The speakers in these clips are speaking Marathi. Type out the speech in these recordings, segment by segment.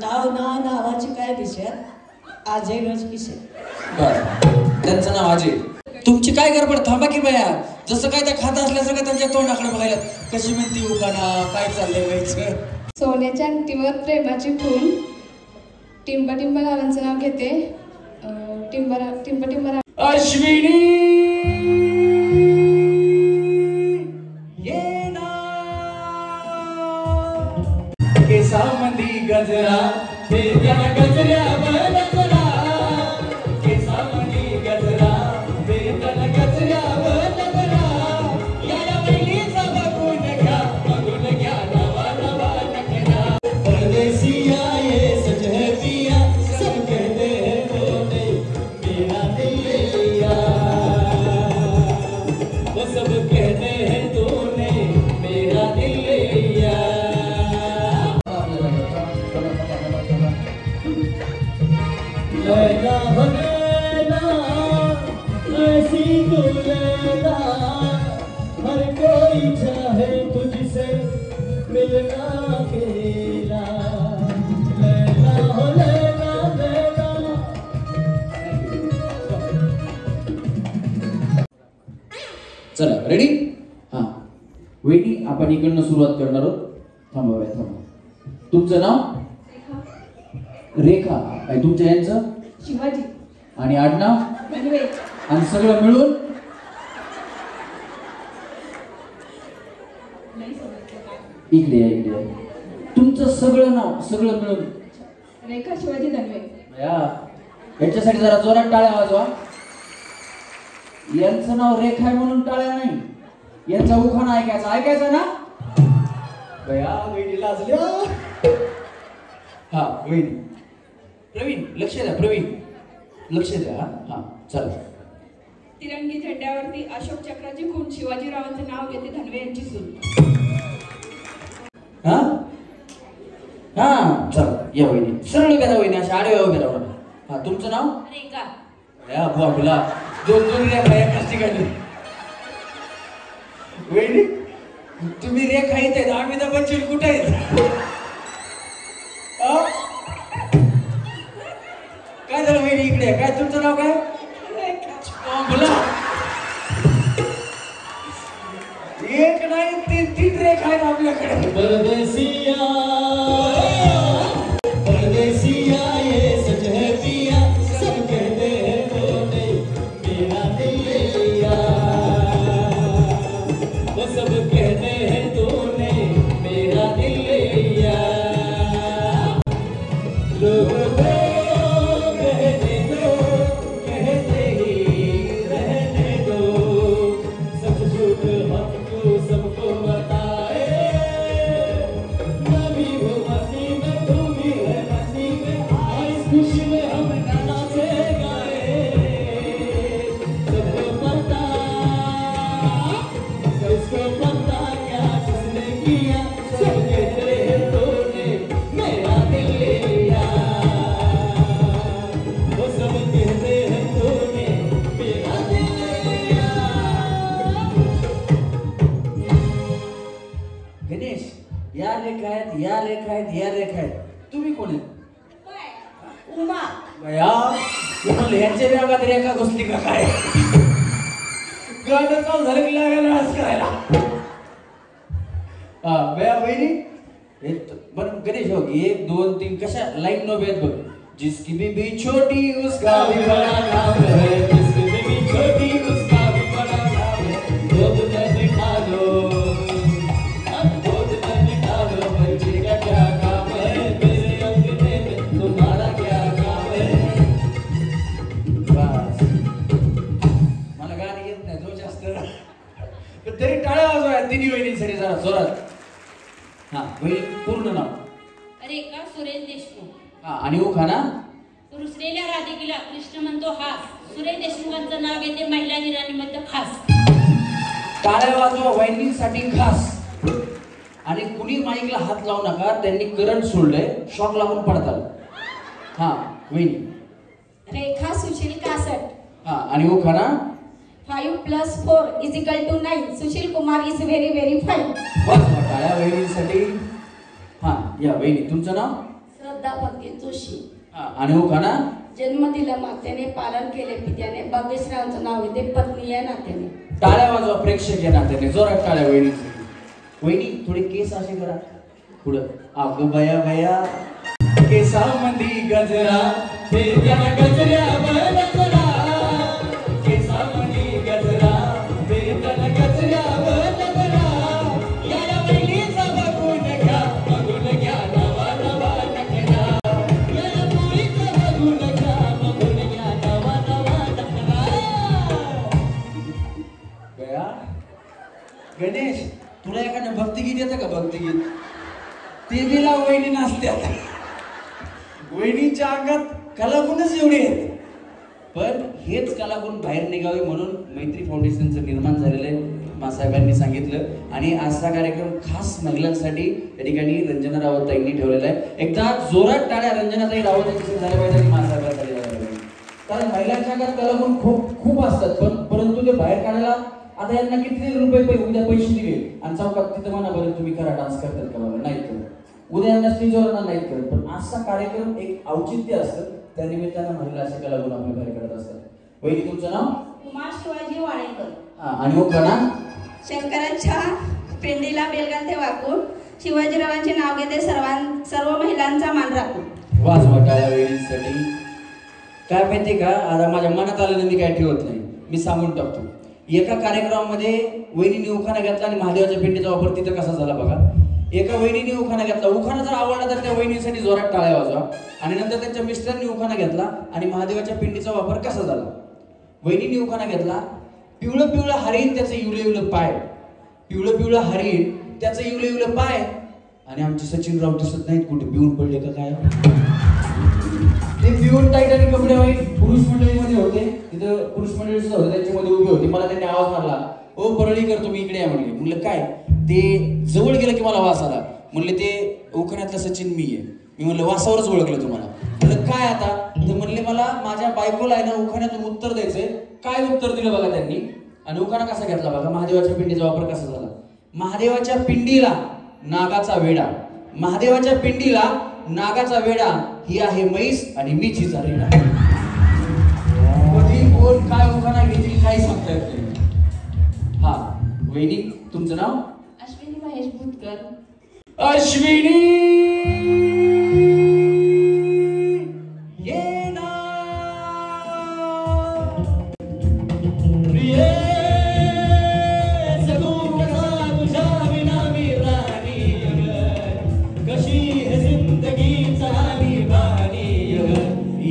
नावाची काय दिशा अजय रजकिशे. त्यांचं नाव अजय. तुमची काय गडबड, थांबा की बया. जसं काय त्या खात असल्यासारखं त्यांच्या तोंडाकडे बघायला कशी म्हणती उकाना काय चाललंय व्हायचं. सोन्याच्या अंगठीवर प्रेमाची खून. टिंब टिंब लालांचं नाव घेते. टिंब टिंब अश्विनी केसामंदी गजरा फिरत्या गजऱ्यावर नजरा. केसामंदी गजरा फिरत्या गजऱ्यावर नजरा. या वहिनीचा बघून घ्या नवा नवा नखरा. परदेसिया ये सच है पिया सब कहते हैं तूने मेरा दिल ले लिया. वो सब कहते हैं तूने मेरा दिल ले लिया. लैला हो लैला ऐसी तू लैला हर कोई चाहे तुझसे मिलना अकेला. लैला हो लैला लैला. चला रेडी. हा वेडी आपण इकडनं सुरुवात करणार आहोत. थांबा. तुमचं नाव रेखा. काय तुमच्या यांचं शिवाजी आणि आडनाव धनवे. आणि सगळं मिळून इकडे या. तुमचं सगळं नाव सगळं मिळून रेखा शिवाजी धनवे. याच्यासाठी जरा जोरात टाळ्या वाजवा. यांचं नाव रेखा आहे म्हणून टाळ्या नाही, यांचा उखाणा ऐकायचा ना. बया वहिनी लाजल्या. हा वहिनी प्रवीण लक्ष द्या. प्रवीण लक्ष द्या. हा चला. तिरंगी झेंड्यावरती अशोक चक्राची खून. शिवाजीरावांचं नाव घेते धनवे यांची सून. हा चला या वहिनी. सरळ उभ्या वहिनी अशा आडव्या उभ्या राहा. हा तुमचं नाव रेखा. बाबूला दोन रेखा एकाच ठिकाणी. वहिनी तुम्ही रेखा येत आहेत, अमिताभ बच्चन कुठे आहेत? काय झालं वहिनी इकडे? काय तुमचं नाव काय? बोला. एक नाही तीन रेखा आहेत आपल्याकडे. परदेसिया ये सच है पिया सब कहते हैं तूने मेरा दिल ले लिया. वो सब कहते हैं तूने मेरा दिल ले लिया. लोग कहते ही रहने दो. सच झूठ हमको सबको बताए. मैं भी हूँ मस्ती में तू भी है मस्ती में. इस खुशी में हम नाचे गाए. सबको पता क्या किसने किया. सब कहते हैं तूने मेरा दिल ले लिया. वो सब कहते हैं तूने मेरा दिल ले लिया. गणेश या रेखा आहेत. तुम्ही कोण आहेत? उमा. बया तुम्हाला ह्यांच्या विभागात रेखा घुसली का काय? गाणं चालू झालं की लागायला डान्स करायला. बया बहिणी पण गणेश हो 1 2 3 कशा लाईन नो बेत बघ. जिसकी बीबी छोटी उसका भी बड़ा नाम है. जिसकी बीबी छोटी उसका भी बड़ा नाम है. दूध में बिठा लो बच्चे का क्या काम है. मेरे अंगने में तुम्हारा क्या काम है. बस मला गाणी येत नाही जो जास्त पण तरी टाळ्या वाजवा तिन्ही वहिनींसाठी जरा जोरात. हा वहिनी पूर्ण नाव रेखा सुरेश देशमुख. हा आणि उखाणा. रुसलेल्या राधिकेला कृष्ण म्हणतो हास. सुरेश देशमुखांचं नाव येते महिला दिनानिमित्त खास. टाळ्या वाजवा वहिनींसाठी खास. आणि कुणी माईकला हात लावू नका, त्यांनी करंट सोडलंय, शॉक लागून पडतात. हा वहिनी रेखा सुशील कासट. हा आणि उखाणा. 5 + 4 = 9. Sushil Kumar is very very fine. बस टाळ्या वहिनींसाठी. हा या वहिनी तुमचं नाव? श्रद्धा भक्ती जोशी. आणि उखाणा जन्म दिला मातेने, पालन केले पित्याने, बागेश्वरांचं नाव येते पत्नी या नात्याने. टाळ्या वाजवा प्रेक्षक या नात्याने, जोरात टाळ्या वहिनी. वहिनी थोडे केस असे करा पुढं. अगं बया बया केसामंदी गजरा, फिरत्या गजऱ्यावर गजरा, केसामंदी गजरा, फिरत्या गजऱ्यावर गजरा, या वहिनीचा बघून घ्या, बघून घ्या नवा नवा नखरा, या मुलीचा बघून घ्या, बघून घ्या नवा नवा नखरा. गया गणेश, तुला एखादं भक्तिगीत येतं का? भक्तिगीत टीव्हीला वहिनी नाचत्यात. वहिनीच्या अंगात कलागुणच एवढे आहेत. पण हेच कलागुण बाहेर निघावे म्हणून मैत्री फाउंडेशनचं निर्माण झालेलं आहे, मासाहेबांनी सांगितलं. आणि आजचा कार्यक्रम खास महिलांसाठी या ठिकाणी रंजना रावत ताईंनी ठेवलेला आहे. एकदा जोरात टाळ्या रंजनाताई रावत यांची झाल्या पाहिजे आणि मासाहेबांसाठी झाल्या पाहिजे. कारण महिलांच्या अंगात कलागुण खूप असतात, परंतु ते बाहेर काढायला आता यांना किती रुपये उद्या पैसे दिले आणि चौकात तिथं म्हणा बरं तुम्ही करा, डान्स करतात का? बघा नाही करत, उद्या यांना स्टेजवर नाहीत करत. पण असा कार्यक्रम एक औचित्य असतं, त्या निमित्तानं महिला असे कलागुण आपल्या बाहेर करत असतात. वहिनी तुमचं नाव? कुमार शिवाजी वाळेकर. आणि उखाणा शंकराच्या पिंडीला बेलगाल ते वाकून, शिवाजीरावांचे नाव घेते सर्व महिलांचा मान राखून. वाजवा टाळ्या वहिनीसाठी. काय माहिती का, आता माझ्या मनात आलेलं मी काय ठेवत नाही, मी सांगून टाकतो. एका कार्यक्रमामध्ये वहिनीने उखाणा घेतला आणि महादेवाच्या पिंडीचा वापर तिथं कसा झाला बघा. एका वहिनीने उखाणा घेतला, उखाणा जर आवडला तर त्या वहिनीसाठी जोरात टाळ्या वाजवा. आणि नंतर त्यांच्या मिस्टरांनी उखाणा घेतला आणि महादेवाच्या पिंडीचा वापर कसा झाला. वहिनीने उखाणा घेतला, पिवळं पिवळं हरिण त्याचं इवलं इवलं पाय, पिवळं पिवळं हरिण त्याचं इवलं इवलं पाय. आणि आमचे सचिनराव दिसत नाहीत, कुठे पिऊन पडले का काय. ते पिऊन टाईट आणि कपडे वाईट पुरुष मंडळीमध्ये होते, तिथं पुरुष मंडळी सुद्धा होते, त्यांच्यामध्ये उभे होते. मला त्यांनी आवाज मारला, ओ परळीकर तुम्ही इकडे या म्हणले. म्हणलं काय? ते जवळ गेलं की मला वास आला. म्हणले ते उखाण्यातलं सचिन मी आहे. मी म्हणलं वासावरच ओळखलं तुम्हाला. म्हणलं काय आता? तर म्हणले मला माझ्या बायकोला आहे ना उखाण्यातून उत्तर द्यायचंय. काय उत्तर दिलं बघा त्यांनी. आणि उखाणा कसा घेतला बघा, महादेवाच्या पिंडीचा वापर कसा झाला. महादेवाच्या पिंडीला नागाचा वेडा, महादेवाच्या पिंडीला नागाचा वेडा, ही आहे म्हैस आणि मीच हिचा रेडा. कधी कोण काय उखाणा घेतील काही सांगता येत नाही. हा वहिनी तुमचं नाव? अश्विनी महेश भूतकर. अश्विनी ये ना प्रिये जगू कसा तुझ्या विना मी राणी, कशी है जिंदगीचा निभानी.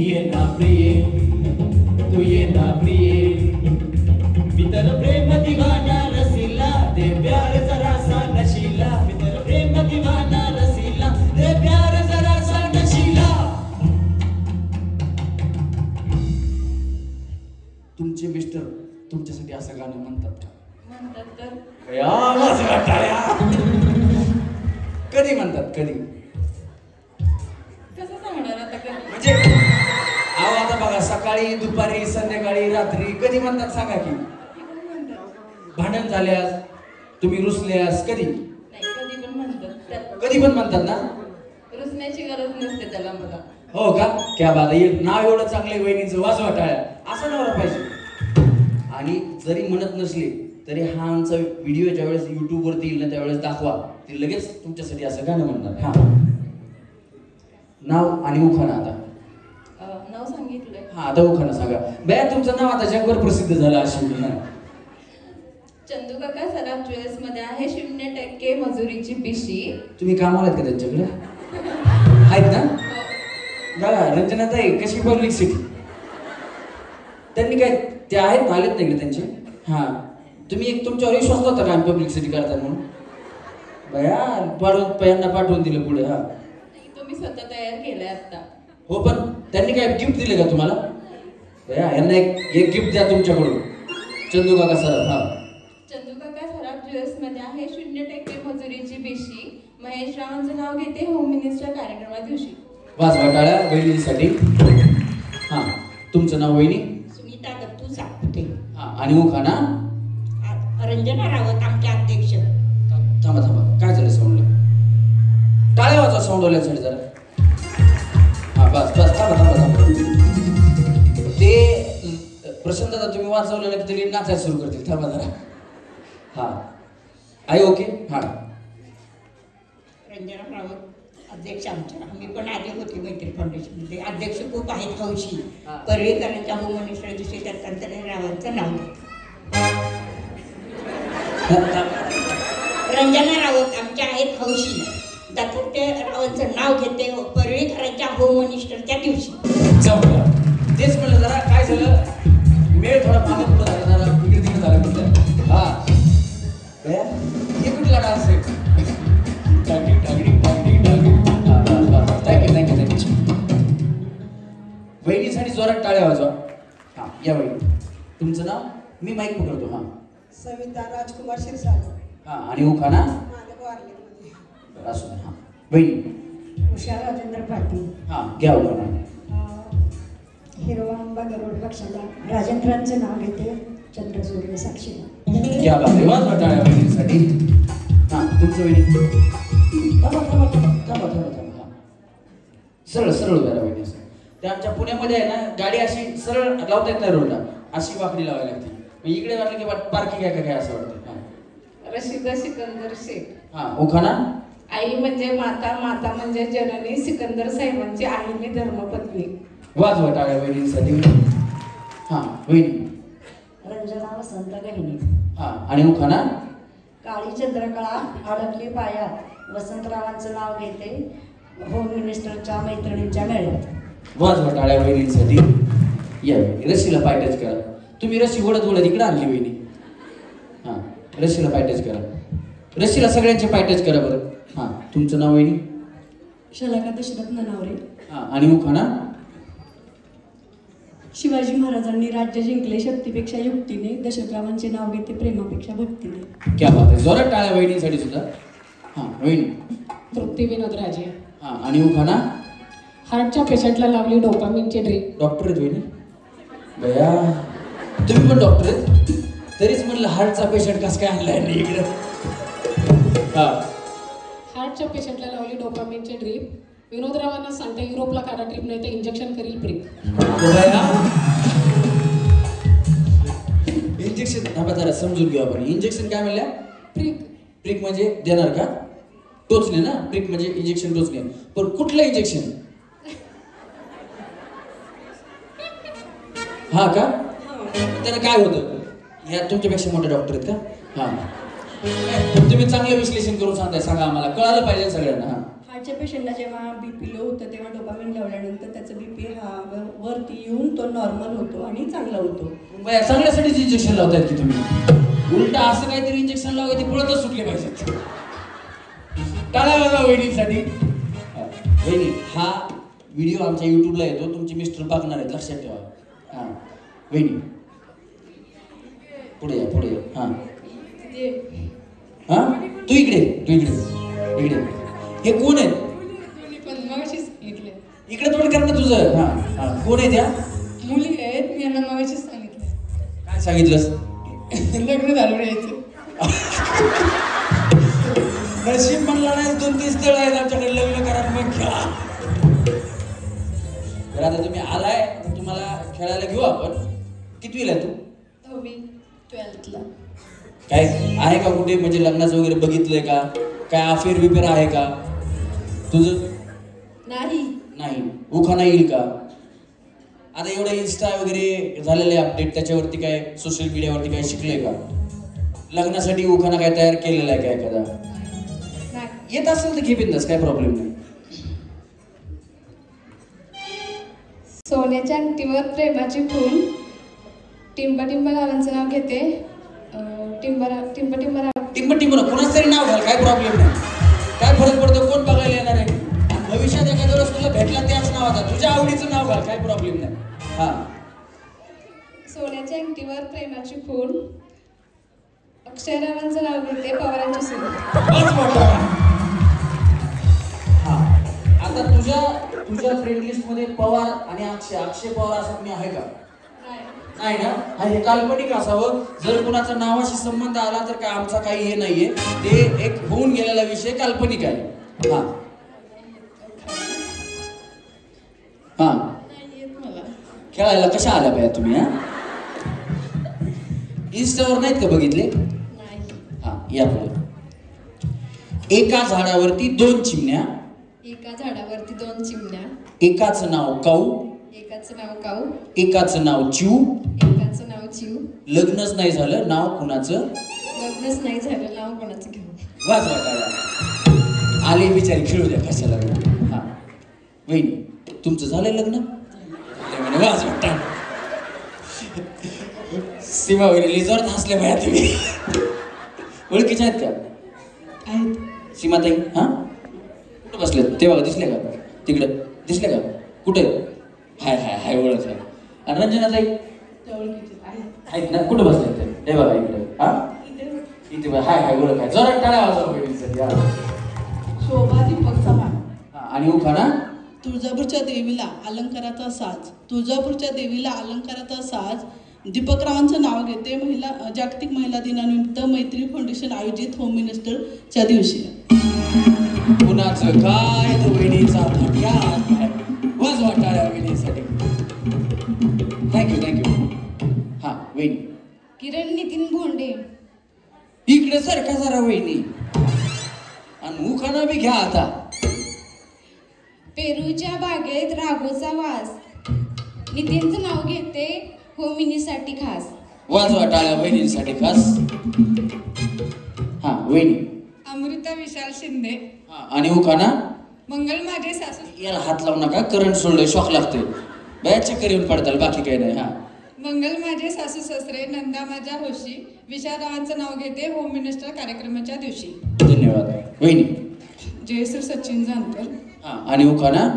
ये ना प्रिये तू ये ना प्रिये, भीतर प्रेम दिवाना रसिला, दे प्यार जरा सा नशीला. भीतर प्रेम दिवाना रसिला, दे प्यार जरा सा नशीला. तुमचे मिस्टर तुमच्यासाठी असं गाणं म्हणतात का? म्हणतात तर या वाजवा टाळ्या. कधी म्हणतात? कधी कसं सांगणार आता? कधी म्हणजे अहो आता बघा, सकाळी दुपारी संध्याकाळी रात्री कधी म्हणतात सांगा की. भांडण झाल्यास, तुम्ही रुसल्यास, कधी नाही, कधी पण म्हणतात. कधी पण म्हणतात ना. रुसण्याची गरज नसते त्याला मला. हो का? क्या बात आहे. नाव एवढं चांगलं वहिनीचं, वाजवा टाळ्या. असं नवरा पाहिजे. आणि जरी म्हणत नसले तरी हा आमचा व्हिडिओ ज्यावेळेस युट्यूबवरती येईल ना त्यावेळेस दाखवा, ते लगेच तुमच्यासाठी असं गाणं म्हणणार. हा नाव आणि उखाणा आता. नाव सांगितलंय. हा आता उखाणा सांगा. बया तुमचं नाव आता जगभर प्रसिद्ध झालं अश्विनी. चंदू काका सराफ ज्वेल्स मध्ये आहे 0% मजुरीची पिशी. तुम्ही कामाला आहेत का त्यांच्याकडे? आहेत ना? बघा रंजनाताई कशी पब्लिक सिटी. त्यांनी काय ते आहेत आलेत नाही का त्यांचे? हा तुम्ही एक तुमच्यावर विश्वास होता का आम्ही पब्लिक सिटी करता म्हणून? बया यांना पाठवून दिलं पुढे. हा तो मी स्वतः तयार केलाय आता. हो पण त्यांनी काय गिफ्ट दिले का तुम्हाला? बया यांना एक गिफ्ट द्या तुमच्याकडून. चंदू काका सर. हा चंदू काका सराफ ज्वेल्स मध्ये आहे 0% मजुरीची पिशी. महेश रावांचं नाव घेते होम मिनिस्टर कार्यक्रमा दिवशी. वाजवा टाळ्या वहिनीसाठी. हा तुमचं नाव वहिनी? सुनीता दत्तू सापुते. हा आणि उखाणा? रंजना रावत आमच्या अध्यक्ष. थांबा काय झालं साऊंडला? टाळ्या वाजवा साऊंड वाल्यासाठी जरा. बस बस थांबा. ते प्रशांत दादा तुम्ही वाचवलेलं की तरी नाचायला सुरू करतील. थांबा जरा. हा आई ओके. हा रंजना रावत अध्यक्ष आमच्या. आम्ही पण आधी होती मैत्री फाउंडेशनमध्ये. अध्यक्ष खूप आहेत हौशी. परळीकरांच्या होम मिनिस्टर दुसरे दत्तात्रय रावांचं नाव. रंजना रावत आमच्या आहेत हौशी. दत्तात्रय रावांचं नाव घेते परळीकरांच्या होम मिनिस्टरच्या दिवशी. तेच म्हणलं जरा काय झालं मेळ थोडा मागे पुढे झाला जरा इकडे तिकडे झालं म्हटलं. हा हे कुठला डान्स आहे. थँक्यू. वहिनीसाठी जोरात टाळ्या वाजवा. हा या वहिनी तुमचं नाव. मी माईक पकडतो. हा सविता राजकुमार क्षीरसागर. हा आणि उखाणा असू द्या. हा वहिनी उषा राजेंद्र पाटील. हा घ्या उखाणा. हिरवा आंबा गरुड पक्षाला राजेंद्रांचं नाव घेते चंद्रसूर्य साक्षीला. घ्या बापरे वाजवा टाळ्या वहिनीसाठी. हा तुमचं वहिनी थांबा. सरळ सरळ उभ्या वहिनी असं. त्या आमच्या पुण्यामध्ये आहे ना गाडी अशी सरळ लावता येत नाही रोडला. अशी वाकडी लावायला लागते. इकडे वाटलं की पार्किंग आहे का काय असं वाटतं. रशीदा सिकंदर शेख. हा उखाणा. आई म्हणजे माता, माता म्हणजे जननी. सिकंदर साहेबांची आईने धर्मपत्नी. वाजवा टाळ्या वहिनीसाठी. हा वहिनी. रंजना वसंत गहिनी. हा आणि उखाणा. काळी चंद्रकळा अडकली पायात वसंतरावांचं नाव घेते होम मिनिस्टरच्या मैत्रिणींच्या मेळ्यात. वाजवा टाळ्या वहिनीसाठी. या रशीला पाय टच करा. तुम्ही रशी ओढत ओढत इकडे आणली वहिनी. हा रशीला पाय टच करा. रशीला सगळ्यांचे पाय टच करा बरं. हा तुमचं नाव वहिनी. शलाका दशरथ ननावरे. हा आणि उखाणा. शिवाजी महाराजांनी राज्य जिंकले शक्तीपेक्षा युक्तीने दशरथरावांचे नाव घेते प्रेमापेक्षा भक्तीने. क्या बात आहे. जोरात टाळ्या वहिनीसाठी सुद्धा. हा वहिनी. तृप्ती विनोद राजे. हा आणि उखाणा. हार्टच्या पेशंटला लावली डोपामिनची ड्रीप. डॉक्टर आहेत वहिनी. बया तुम्ही पण डॉक्टर आहेत. तरीच म्हणलं हार्टचा पेशंट कसं काय आणलाय नाही इकडं. हा हार्टच्या पेशंटला लावली डोपामिनची ड्रीप. विनोदरावांना सांगता युरोपला काढा ट्रिप नाही तर इंजेक्शन करील प्रिप. इंजेक्शन जरा समजून घेऊ आपण. इंजेक्शन काय म्हणल्या. प्रिक. प्रिक म्हणजे देणार का. टोचणे ना. प्रिक म्हणजे इंजेक्शन टोचणे. पण कुठलं इंजेक्शन. हा का. त्याला काय होतं. या तुमच्यापेक्षा मोठे डॉक्टर आहेत का. हा तुम्ही चांगलं विश्लेषण करून सांगताय. सांगा आम्हाला कळालं पाहिजे सगळ्यांना. हा हार्टच्या पेशंटला जेव्हा बीपी लो होतं तेव्हा डोपामिन लावल्यानंतर त्याचं बीपी हा वरती येऊन तो नॉर्मल होतो आणि चांगला होतो. चांगल्यासाठीच इंजेक्शन लावतायत की तुम्ही. उलटा असं काहीतरी इंजेक्शन लावायचे पळतच सुटले पाहिजेत. टाळ्या वाजवा वहिनीसाठी. वहिनी हा व्हिडिओ आमच्या युट्यूबला येतो. तुमचे मिस्टर बघणार आहेत लक्षात ठेवा. हा वहिनी पुढे या पुढे या. हा हा तू इकडे इकडे. हे कोण आहेत. इकडे तोंड कर ना तुझं. हा कोण आहे त्या. मुली आहेत. मी यांना मगाशीच सांगितलं. काय सांगितलंस. लग्न झालं यायचं. नशीब म्हणला नाही 2-3 स्थळ आहेत आमच्याकडे लग्न करा मग घ्या. तर आता तुम्ही आलाय तुम्हाला खेळायला घेऊ आपण. कितवीला आहे तू. 12th काय आहे का कुठे म्हणजे लग्नाचं वगैरे बघितलंय का. काय अफेअर बिफेअर आहे का तुझं. नाही उखाणा येईल का. आता एवढं इन्स्टा वगैरे झालेलं आहे अपडेट. त्याच्यावरती काय सोशल मीडियावरती काय शिकलंय का. लग्नासाठी उखाणा काय तयार केलेला आहे का एखादा. येत असेल तर घे बिंदास काय प्रॉब्लेम नाही. सोन्याच्या अंगठीवर प्रेमाची खून. टिंबटिंब रावांचं नाव घेते टिंब कोणाच तरी नाव घाल काय प्रॉब्लेम नाही. काय फरक पडतो कोण बघायला येणार आहे. भविष्यात एखाद्या वेळेस तुला भेटला त्याच नावाचा तुझ्या आवडीचं नाव घाल काय प्रॉब्लेम नाही. हा सोन्याच्या अंगठीवर प्रेमाची खून. अक्षयरावांचं नाव घेते पवारांची सून. हा आता तुझ्या फ्रेंड लिस्ट मध्ये पवार आणि अक्षय पवार असं मी आहे का. नाही ना. हे काल्पनिक असावं. जर कुणाचा नावाशी संबंध आला तर काय आमचा काही हे नाहीये. ते एक होऊन गेलेला विषय काल्पनिक आहे. हा हा नाही येत मला. खेळायला कशा आल्या बाया तुम्ही? हा इंस्टावर नाहीत का बघितले? नाही. हा या पुढे. एका झाडावरती 2 चिमण्या, एका झाडावरती 2 चिमण्या, एकाचं नाव काऊ, एकाचं नाव काऊ, एकाचं नाव चिऊ, एकाचं नाव चिऊ. लग्नच नाही झालं, नाव कुणाचं? लग्नच नाही झालं, नाव कोणाचं घेऊ? वाच वाटायला आले बिचारी खेळू द्या कशाला. हा वहिनी तुमचं झालंय लग्न? वाच वाटा. सीमा वहिनी जोरात हसल्या बाया तुम्ही. ओळखीच्या आहेत का? आहेत. सीमाताई हा कुठं बसले ते बघा, दिसले का तिकडे? दिसले का कुठे? हाय हाय हाय ओळख आहे. आणि रंजनाताई त्या ओळखीचे आहेत. आहेत ना? कुठं बसले ते? हे बघा इकडे. हा इथे बघा. हाय हाय ओळख आहे. जोरात टाळ्या वाजवा वहिनीसाठी. शोभा दीपक चव्हाण. आणि उखाणा तुळजापूरच्या देवीला अलंकाराचा साज. तुळजापूरच्या देवीला अलंकाराचा साज. दीपकरावांचं नाव घेते. जागतिक महिला दिनानिमित्त मैत्री फाउंडेशन आयोजित होम मिनिस्टरच्या दिवशी. कुणाचं काय तो वहिनीचा धक्यात काय वाजवा टाळ्या वहिनीसाठी. थँक्यू. हा वहिनी किरण नितीन भोंडे. इकडे सारखा जरा वहिनी. आणि उखाणा बी घ्या आता. पेरूच्या बागेत राघोचा वास. नितीनचं नाव घेते होमिनीसाठी खास. वाजवा टाळ्या वहिनीसाठी खास. हा वहिनी. अमृता विशाल शिंदे. हा आणि उखाणा मंगल माझे सासू. याला हात लावू नका, करंट सोडलं शॉक लागतोय. बाया चक्कर येऊन पडताल, बाकी काही नाही. हा मंगल माझे सासू सासरे नंदा माझ्या होशी. विशालरावांचं नाव घेते होम मिनिस्टर कार्यक्रमाच्या दिवशी. धन्यवाद वहिनी. जयश्री सचिन जानकर. हा आणि उखाणा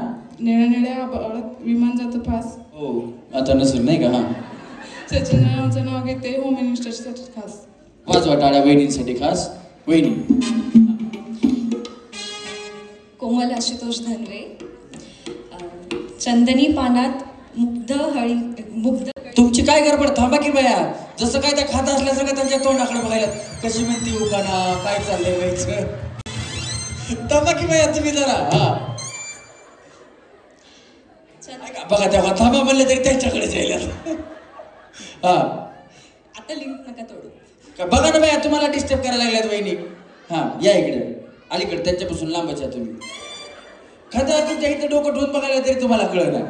निळ्या निळ्या आभाळात विमान जातं फास. हो आता नसेल नाही का? हा सचिन रावांचं नाव घेते होम मिनिस्टरसाठी खास. वाजवा टाळ्या वहिनींसाठी खास. वहिनी कोमल आशुतोष धनरे. चंदनी पानात मुग्ध तुमची काय गडबड? थांबा की बाया. जसं काय त्या खात असल्यासारखं त्यांच्या तोंडाकडे बघायला कशी म्हणती उखाणा काय चाललंय व्हायचं. थांबा की बाया तुम्ही जरा. हा ऐका, बघा तेव्हा थांबा म्हणले तरी त्यांच्याकडे जायला. हा आता लिंक नका तोडू. बघा ना बाया, तुम्हाला डिस्टर्ब करायला लागल्यात वहिनी. हा या इकडे अलीकडे त्यांच्यापासून लांबच आहे तुम्ही. खात्या तुमच्या इथे डोकं ठेवून बघायला तरी तुम्हाला कळलं ना.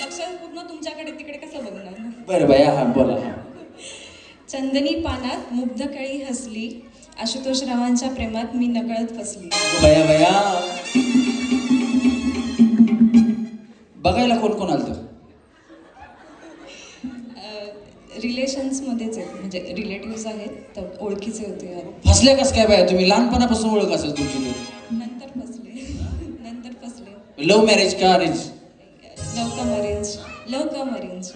लक्ष पूर्ण तुमच्याकडे, तिकडे कसं बघणार? बरं बाया हा बोला. हा चंदनी पानात मुग्ध कळी हसली. आशुतोष रावांच्या प्रेमात मी नकळत फसली. बाया बाया बघायला कोण कोण आलं? रिलेशन्समध्येच आहेत, म्हणजे रिलेटिव्ह आहेत, तर ओळखीचे होते. फसले कस काय बाया तुम्ही? लहानपणापासून ओळख असेल तुमची. नंतर फसले. लव्ह मॅरेज का अरेंज? लव कम अरेंज.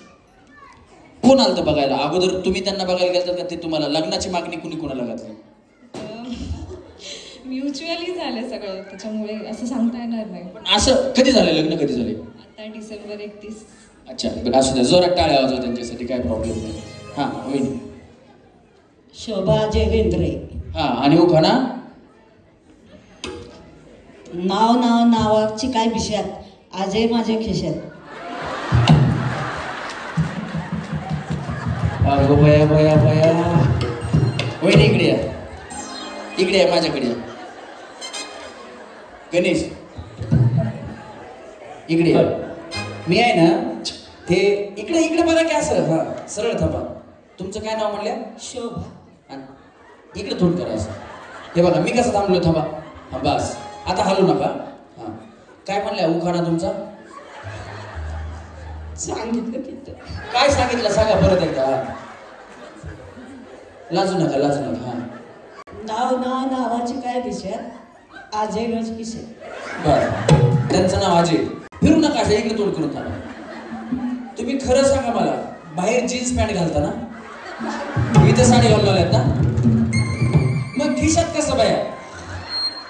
कोण आलं बघायला? अगोदर तुम्ही त्यांना बघायला गेलात का ते तुम्हाला? लग्नाची मागणी कुणी कोणाला घातली? म्युच्युअली झालं सगळं, त्याच्यामुळे असं सांगता येणार नाही. पण असं कधी झालं? लग्न कधी झाले? आता डिसेंबर 31. अच्छा बरं असू द्या, जोरात टाळ्या वाजवा त्यांच्यासाठी, काय प्रॉब्लेम नाही. हा होईल. शोभा जयवेंद्रे. हा आणि उखाणा नावाची काय विषयात आजही माझ्या खिशात. अगो बया बया बया. वहिनी इकडे या, इकडे या माझ्याकडे या. गणेश इकडे या. मी आहे ना ते इकडे इकडे बघा की असं. हा सरळ थांबा. तुमचं काय नाव म्हणल्या? शोभा. इकडे थोडं करा असं. हे बघा मी कसं थांबलो. थांबा. हा बस आता हलू नका. हा काय म्हणल्या उखाणा तुमचा? सांगितलं तिथं. काय सांगितलं सांगा परत एकदा. लाजू नका लाजू नका. हा नावाची काय विषयात आजही माझ्या खिशात. बरं त्यांचं नाव अजय. फिरू नका असं इकडे तोड करून थांबा. तुम्ही खरं सांगा मला, बाहेर जीन्स पॅन्ट घालता ना? इथं साडी घालून आल्यात ना? मग खिशात कसं बाया?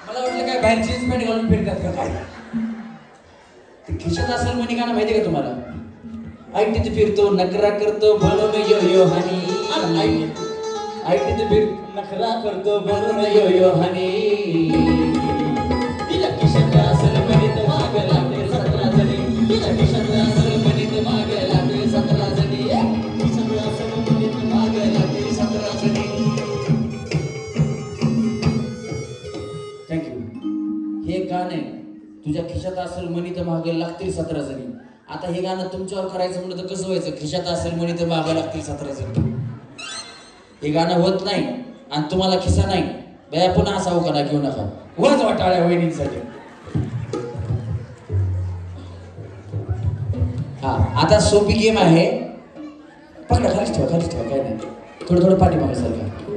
मला वाटलं काय बाहेर जीन्स पॅन्ट घालून फिरतात का काय? ते खिशात असेल म्हणे का ना माहिती का तुम्हाला? ऐकटीत फिरतो नकरा करतो बोलून यो यो हनी. ऐकटीत फिर नखरा करतो बोलून यो यो हनी. तिला खिशात असेल म्हणे तो माग लागते सतरा तुझ्या खिशात असेल मनी तर मागे लागतील 17 जणी. आता हे गाणं तुमच्यावर करायचं म्हणलं तर कसं व्हायचं? खिशात असेल मनी तर मागे लागतील 17 जणी. हे गाणं होत नाही आणि तुम्हाला खिसा नाही. बया पुन्हा असा उकाना घेऊ नका. वच वाटाळ्या वहिनींसाठी. हा आता सोपी गेम आहे. पकडा, खालीच ठेवा काय नाही. थोडं पाठीमागे सारखा.